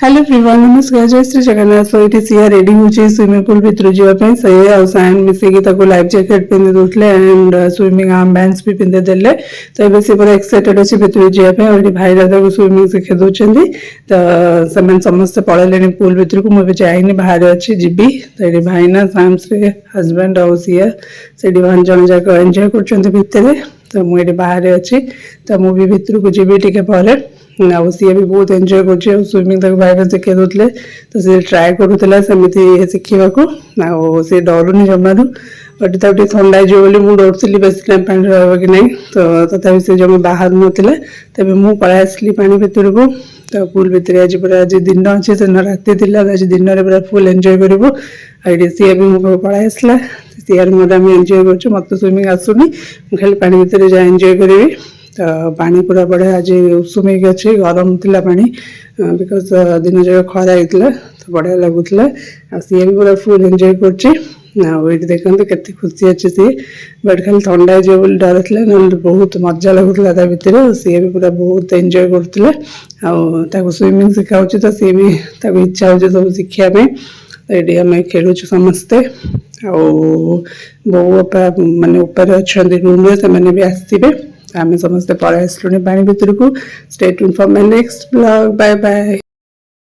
Hello everyone नमस्कार जय Shri Jagannath so it Siya ready हो स्विमिंग पूल भितर जावाई से साइन मिसेकी लाइफ जैकेट पिंधि दूसरे एंड स्विमिंग आर्म बैंड्स भी पिंधि देले तो ये सी पूरा एक्साइटेड अच्छे भितर जावाई और भाईरा तक स्विमिंग शिखे दौरान तो समस्त पड़े पूल भितर को मुझे जाइनी बाहर अच्छी जीवी तो ये भाईना साइंस हजबैंड और सिया से जन जाक एंजॉय कर तो मुझे बाहर अच्छी तो मुझे भितर को जीवी टी आउ सी भी बहुत एंजॉय कर स्विमिंग तक भाई शिखे दूसरे तो सी ट्राए करूला सेमती शिखा आउ सी डरुनी जमारू बट तक ठंडा हो मुझे डरुली बेस टाइम पानी रहा कि नहीं तो तथा सी जमा बाहर नाला तब मुझे पलि आसली पा भर को तो पुल भितर आज पूरा आज दिन अच्छे दिन राति थी आज दिन में पूरा फुल एंजॉय करूँ आई सी भी मो पलि आसला सीआर मोर आम एंजॉय कर मत स्विमिंग आसुनी खाली पा भर जा एंजॉय करी तो पानी पूरा बढ़िया आज उषुमिक अच्छे गरम थी पानी बिकज दिन जाक खरा होता तो बढ़िया लगुला सी भी पूरा फुल एंजॉय कर देखते के खुशी अच्छे सी बट खाली ठंडा हो डर थी ना बहुत मजा लगुला भितर सी भी पूरा बहुत एंजॉय करुले स्विमिंग शिखा तो सी भी इच्छा हो सब शिखापी तो ये आम खेलु समस्ते बो मानने उपर अच्छा रूम से भी आसवे आम समस्ते पलि आसलुनी पानी भितर को stay tuned for my next blog bye bye.